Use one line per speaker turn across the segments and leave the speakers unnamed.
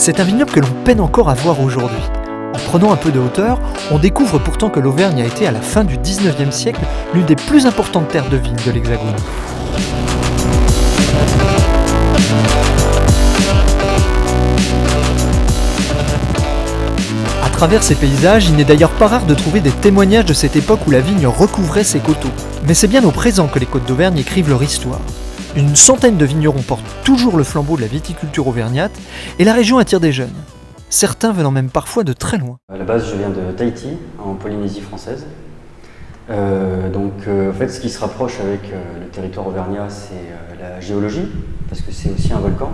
C'est un vignoble que l'on peine encore à voir aujourd'hui. En prenant un peu de hauteur, on découvre pourtant que l'Auvergne a été à la fin du 19e siècle l'une des plus importantes terres de vigne de l'Hexagone. À travers ces paysages, il n'est d'ailleurs pas rare de trouver des témoignages de cette époque où la vigne recouvrait ses coteaux. Mais c'est bien au présent que les côtes d'Auvergne écrivent leur histoire. Une centaine de vignerons portent toujours le flambeau de la viticulture auvergnate et la région attire des jeunes. Certains venant même parfois de très loin.
À la base, je viens de Tahiti, en Polynésie française. En fait, ce qui se rapproche avec le territoire auvergnat, c'est la géologie, parce que c'est aussi un volcan.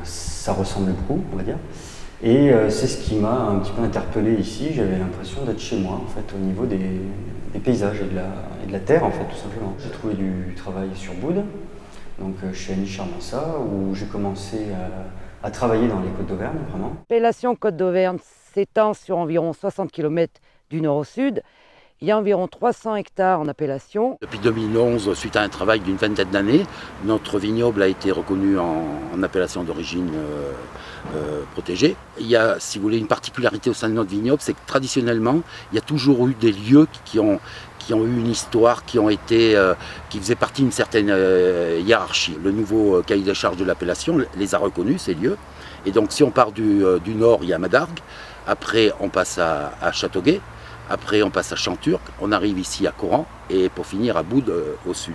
Ça ressemble beaucoup, on va dire. Et c'est ce qui m'a un petit peu interpellé ici. J'avais l'impression d'être chez moi, en fait, au niveau des paysages et de la terre, en fait, tout simplement. J'ai trouvé du travail sur Boude, chez Annie Charmansa, où j'ai commencé à travailler dans les Côtes d'Auvergne, vraiment.
L'appellation Côtes d'Auvergne s'étend sur environ 60 km du nord au sud. Il y a environ 300 hectares en appellation.
Depuis 2011, suite à un travail d'une vingtaine d'années, notre vignoble a été reconnu en appellation d'origine protégée. Il y a, si vous voulez, une particularité au sein de notre vignoble, c'est que traditionnellement, il y a toujours eu des lieux qui ont eu une histoire, qui faisaient partie d'une certaine hiérarchie. Le nouveau cahier des charges de l'appellation les a reconnus, ces lieux. Et donc si on part du nord, il y a Madargues, après on passe à Châteauguay, après on passe à Chanturc, on arrive ici à Coran et pour finir à Boude au sud.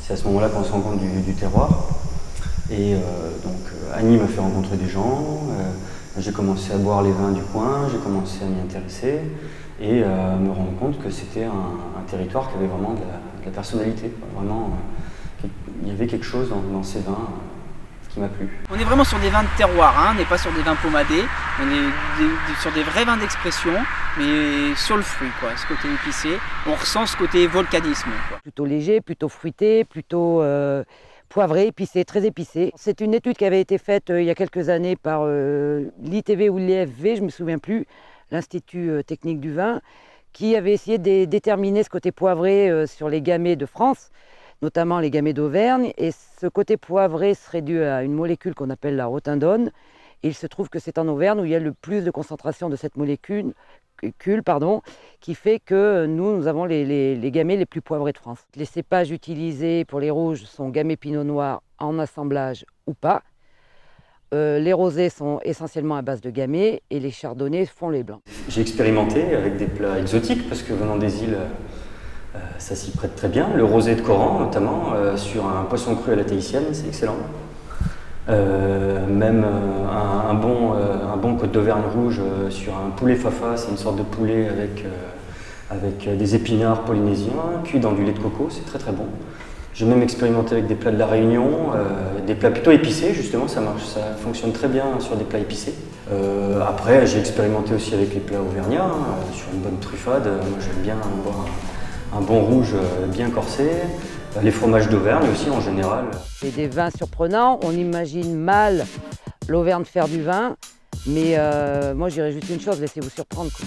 C'est à ce moment-là qu'on se rend compte du terroir. Et Annie m'a fait rencontrer des gens, j'ai commencé à boire les vins du coin, j'ai commencé à m'y intéresser et à me rendre compte que c'était un territoire qui avait vraiment de la personnalité. Vraiment, il y avait quelque chose dans ces vins qui m'a plu.
On est vraiment sur des vins de terroir, hein. On n'est pas sur des vins pomadés, on est sur des vrais vins d'expression, mais sur le fruit, quoi. Ce côté épicé, on ressent ce côté volcanisme, quoi.
Plutôt léger, plutôt fruité, plutôt poivré, épicé, très épicé. C'est une étude qui avait été faite il y a quelques années par l'ITV ou l'IFV, je ne me souviens plus, l'Institut technique du vin, qui avait essayé de déterminer ce côté poivré sur les gamay de France, notamment les gamay d'Auvergne. Et ce côté poivré serait dû à une molécule qu'on appelle la rotindone. Et il se trouve que c'est en Auvergne où il y a le plus de concentration de cette molécule, qui fait que nous avons les gamay les plus poivrés de France. Les cépages utilisés pour les rouges sont gamay pinot noir en assemblage ou pas. Les rosés sont essentiellement à base de gamay et les chardonnays font les blancs.
J'ai expérimenté avec des plats exotiques parce que venant des îles, ça s'y prête très bien. Le rosé de Coran notamment, sur un poisson cru à la tahitienne, c'est excellent. Même un bon côte d'Auvergne rouge sur un poulet fafa, c'est une sorte de poulet avec des épinards polynésiens, cuit dans du lait de coco, c'est très très bon. J'ai même expérimenté avec des plats de la Réunion, des plats plutôt épicés, justement, ça marche, ça fonctionne très bien sur des plats épicés. Après, j'ai expérimenté aussi avec les plats auvergnats, sur une bonne truffade. Moi, j'aime bien boire un bon rouge bien corsé. Les fromages d'Auvergne aussi, en général.
C'est des vins surprenants, on imagine mal l'Auvergne faire du vin, mais moi, je dirais juste une chose, laissez-vous surprendre, quoi.